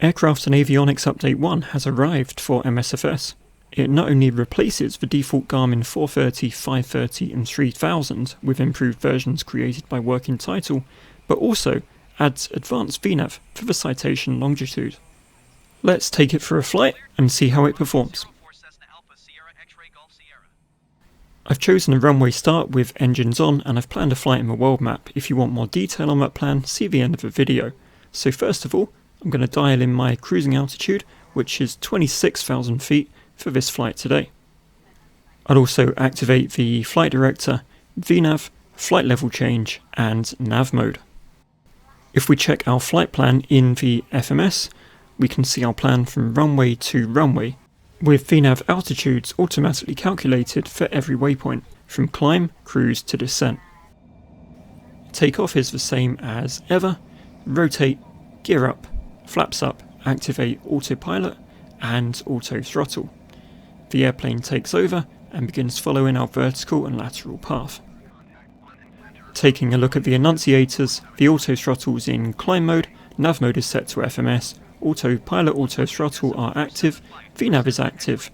Aircraft and Avionics Update 1 has arrived for MSFS. It not only replaces the default Garmin 430, 530 and 3000 with improved versions created by Working Title, but also adds advanced VNAV for the Citation Longitude. Let's take it for a flight and see how it performs. I've chosen a runway start with engines on, and I've planned a flight in the world map. If you want more detail on that plan, see the end of the video. So first of all, I'm going to dial in my cruising altitude, which is 26,000 feet for this flight today. I'll also activate the flight director, VNAV, flight level change and nav mode. If we check our flight plan in the FMS, we can see our plan from runway to runway, with VNAV altitudes automatically calculated for every waypoint, from climb, cruise to descent. Takeoff is the same as ever: rotate, gear up, flaps up, activate autopilot and auto throttle. The airplane takes over and begins following our vertical and lateral path. Taking a look at the annunciators, the auto throttle is in climb mode, nav mode is set to FMS, autopilot, auto throttle are active, VNAV is active.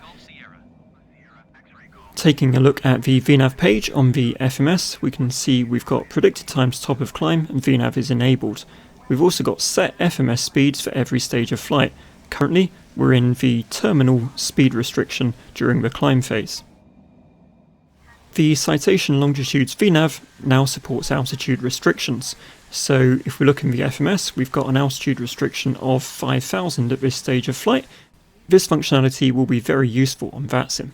Taking a look at the VNAV page on the FMS, we can see we've got predicted times top of climb and VNAV is enabled. We've also got set FMS speeds for every stage of flight. Currently, we're in the terminal speed restriction during the climb phase. The Citation Longitude's VNAV now supports altitude restrictions. So if we look in the FMS, we've got an altitude restriction of 5,000 at this stage of flight. This functionality will be very useful on VATSIM.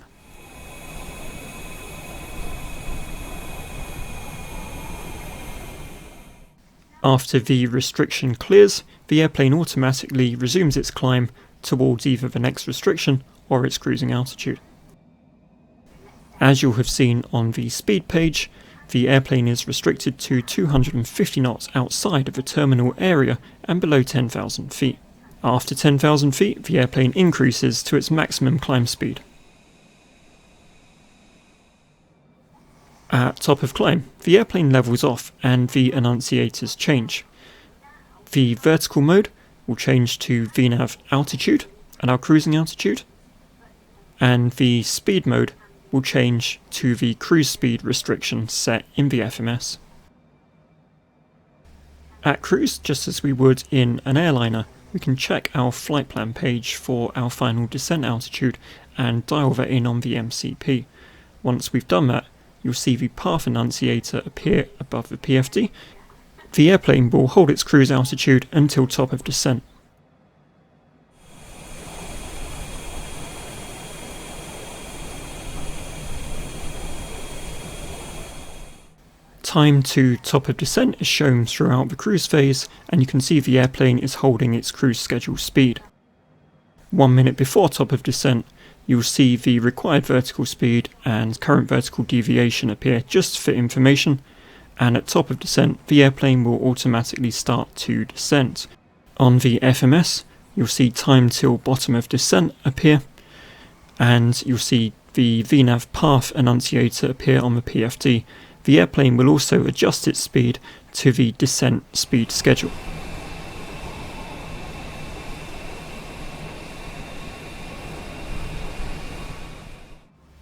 After the restriction clears, the airplane automatically resumes its climb towards either the next restriction or its cruising altitude. As you'll have seen on the speed page, the airplane is restricted to 250 knots outside of the terminal area and below 10,000 feet. After 10,000 feet, the airplane increases to its maximum climb speed. At top of climb, the airplane levels off and the annunciators change. The vertical mode will change to VNAV altitude and our cruising altitude, and the speed mode will change to the cruise speed restriction set in the FMS. At cruise, just as we would in an airliner, we can check our flight plan page for our final descent altitude and dial that in on the MCP. Once we've done that, you'll see the path annunciator appear above the PFD. The airplane will hold its cruise altitude until top of descent. Time to top of descent is shown throughout the cruise phase, and you can see the airplane is holding its cruise schedule speed. 1 minute before top of descent, you'll see the required vertical speed and current vertical deviation appear just for information, and at top of descent the airplane will automatically start to descend. On the FMS, you'll see time till bottom of descent appear, and you'll see the VNAV path annunciator appear on the PFD. The airplane will also adjust its speed to the descent speed schedule.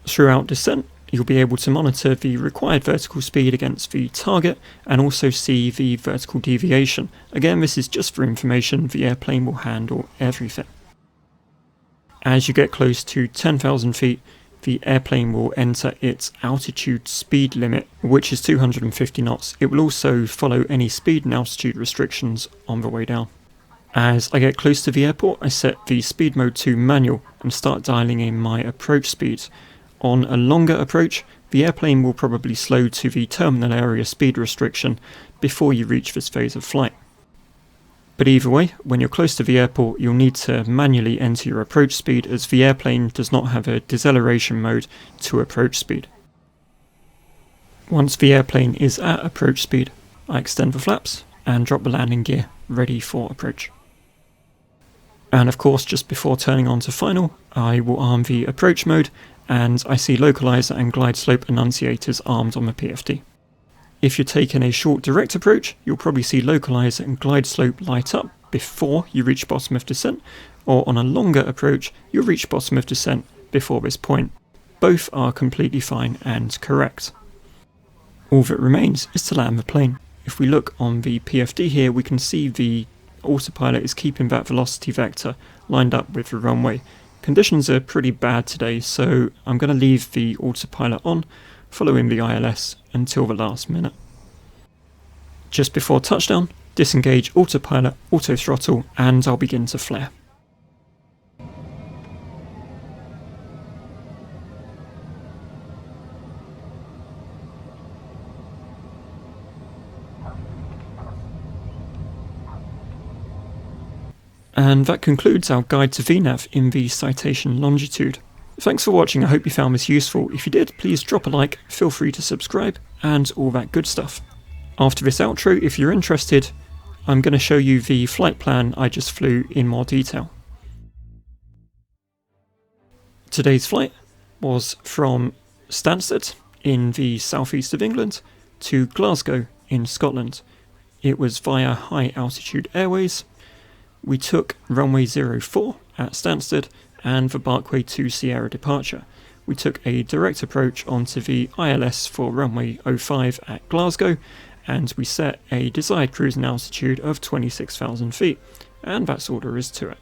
Throughout descent, you'll be able to monitor the required vertical speed against the target and also see the vertical deviation. Again, this is just for information, the airplane will handle everything. As you get close to 10,000 feet, the airplane will enter its altitude speed limit, which is 250 knots. It will also follow any speed and altitude restrictions on the way down. As I get close to the airport, I set the speed mode to manual and start dialing in my approach speeds. On a longer approach, the airplane will probably slow to the terminal area speed restriction before you reach this phase of flight. But either way, when you're close to the airport, you'll need to manually enter your approach speed, as the airplane does not have a deceleration mode to approach speed. Once the airplane is at approach speed, I extend the flaps and drop the landing gear, ready for approach. And of course, just before turning on to final, I will arm the approach mode, and I see localizer and glide slope annunciators armed on the PFD. If you're taking a short direct approach, you'll probably see localizer and glide slope light up before you reach bottom of descent, or on a longer approach, you'll reach bottom of descent before this point. Both are completely fine and correct. All that remains is to land the plane. If we look on the PFD here, we can see the autopilot is keeping that velocity vector lined up with the runway. Conditions are pretty bad today, so I'm going to leave the autopilot on, following the ILS until the last minute. Just before touchdown, disengage autopilot, auto throttle, and I'll begin to flare. And that concludes our guide to VNAV in the Citation Longitude. Thanks for watching, I hope you found this useful. If you did, please drop a like, feel free to subscribe, and all that good stuff. After this outro, if you're interested, I'm going to show you the flight plan I just flew in more detail. Today's flight was from Stansted in the southeast of England to Glasgow in Scotland. It was via high altitude airways. We took runway 04 at Stansted and the Barkway 2 Sierra departure. We took a direct approach onto the ILS for runway 05 at Glasgow, and we set a desired cruising altitude of 26,000 feet, and that's all there is to it.